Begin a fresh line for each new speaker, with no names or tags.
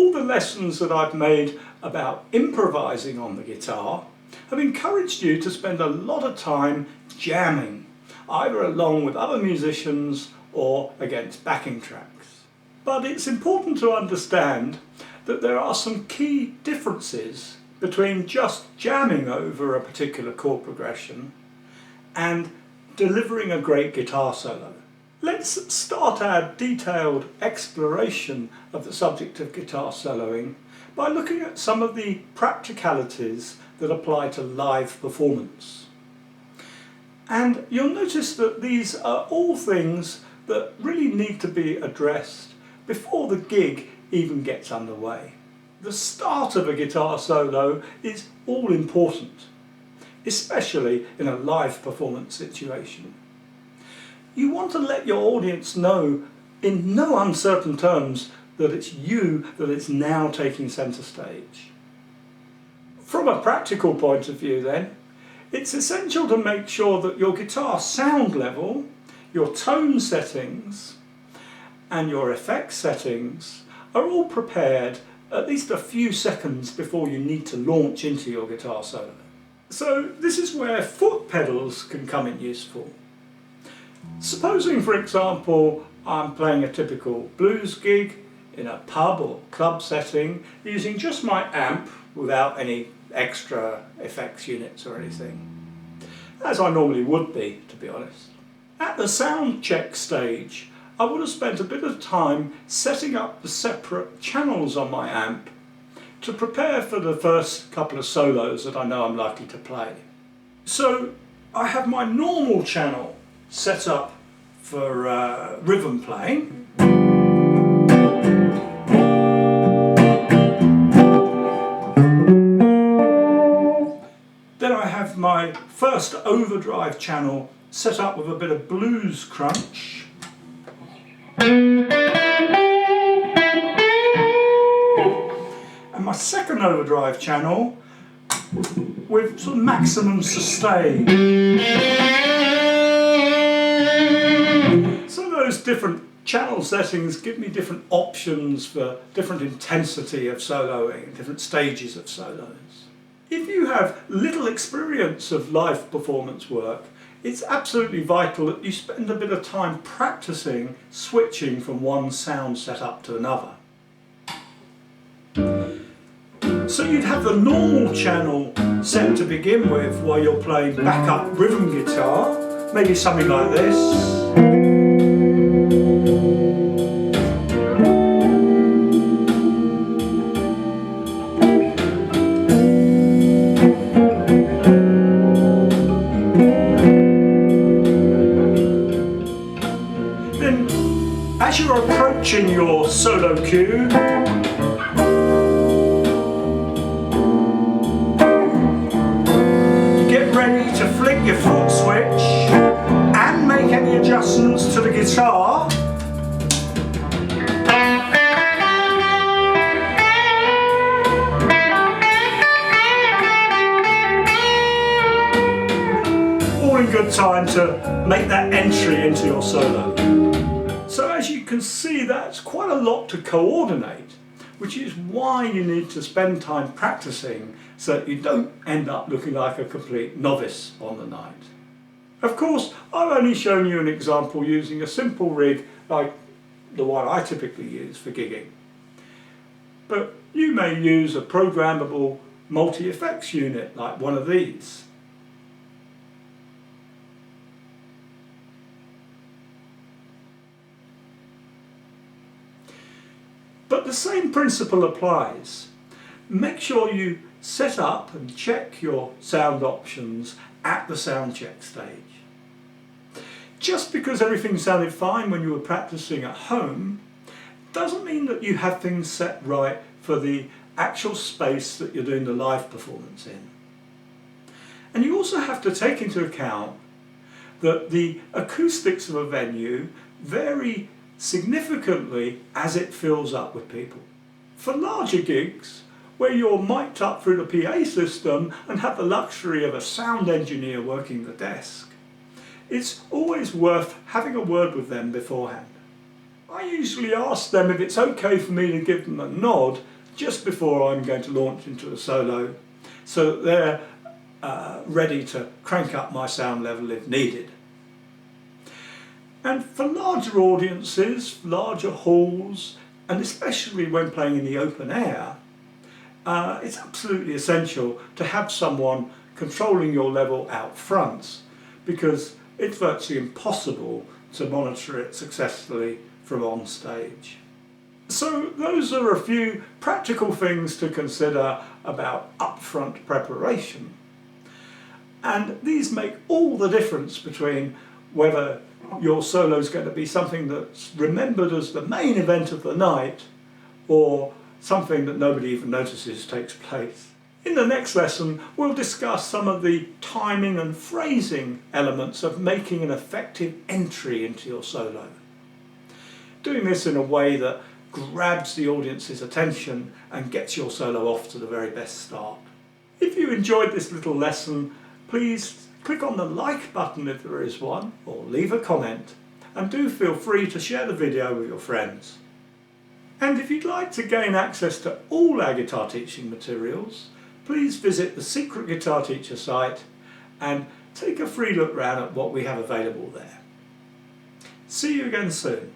all the lessons that I've made about improvising on the guitar have encouraged you to spend a lot of time jamming, either along with other musicians or against backing tracks. But it's important to understand that there are some key differences between just jamming over a particular chord progression and delivering a great guitar solo. Let's start our detailed exploration of the subject of guitar soloing by looking at some of the practicalities that apply to live performance. And you'll notice that these are all things that really need to be addressed before the gig even gets underway. The start of a guitar solo is all important, especially in a live performance situation. You want to let your audience know in no uncertain terms that it's you that is now taking centre stage. From a practical point of view then, it's essential to make sure that your guitar sound level, your tone settings and your effects settings are all prepared at least a few seconds before you need to launch into your guitar solo. So this is where foot pedals can come in useful. Supposing, for example, I'm playing a typical blues gig in a pub or club setting using just my amp without any extra effects units or anything, as I normally would be, to be honest. At the sound check stage, I would have spent a bit of time setting up the separate channels on my amp to prepare for the first couple of solos that I know I'm likely to play. So I have my normal channel set up for rhythm playing. Then I have my first overdrive channel set up with a bit of blues crunch. And my second overdrive channel with sort of maximum sustain. Some of those different channel settings give me different options for different intensity of soloing, different stages of solos. If you have little experience of live performance work, it's absolutely vital that you spend a bit of time practicing switching from one sound setup to another. So you'd have the normal channel set to begin with while you're playing backup rhythm guitar, maybe something like this. As you're approaching your solo cue, get ready to flick your foot switch and make any adjustments to the guitar. All in good time to make that entry into your solo. So as you can see, that's quite a lot to coordinate, which is why you need to spend time practicing so that you don't end up looking like a complete novice on the night. Of course, I've only shown you an example using a simple rig like the one I typically use for gigging. But you may use a programmable multi-effects unit like one of these. But the same principle applies. Make sure you set up and check your sound options at the sound check stage. Just because everything sounded fine when you were practicing at home doesn't mean that you have things set right for the actual space that you're doing the live performance in. And you also have to take into account that the acoustics of a venue vary significantly as it fills up with people. For larger gigs, where you're mic'd up through the PA system and have the luxury of a sound engineer working the desk, it's always worth having a word with them beforehand. I usually ask them if it's okay for me to give them a nod just before I'm going to launch into a solo, so that they're ready to crank up my sound level if needed. And for larger audiences, larger halls, and especially when playing in the open air, it's absolutely essential to have someone controlling your level out front, because it's virtually impossible to monitor it successfully from on stage. So those are a few practical things to consider about upfront preparation. And these make all the difference between whether your solo is going to be something that's remembered as the main event of the night, or something that nobody even notices takes place. In the next lesson, we'll discuss some of the timing and phrasing elements of making an effective entry into your solo. Doing this in a way that grabs the audience's attention and gets your solo off to the very best start. If you enjoyed this little lesson, please click on the like button if there is one, or leave a comment, and do feel free to share the video with your friends. And if you'd like to gain access to all our guitar teaching materials, please visit the Secret Guitar Teacher site and take a free look round at what we have available there. See you again soon.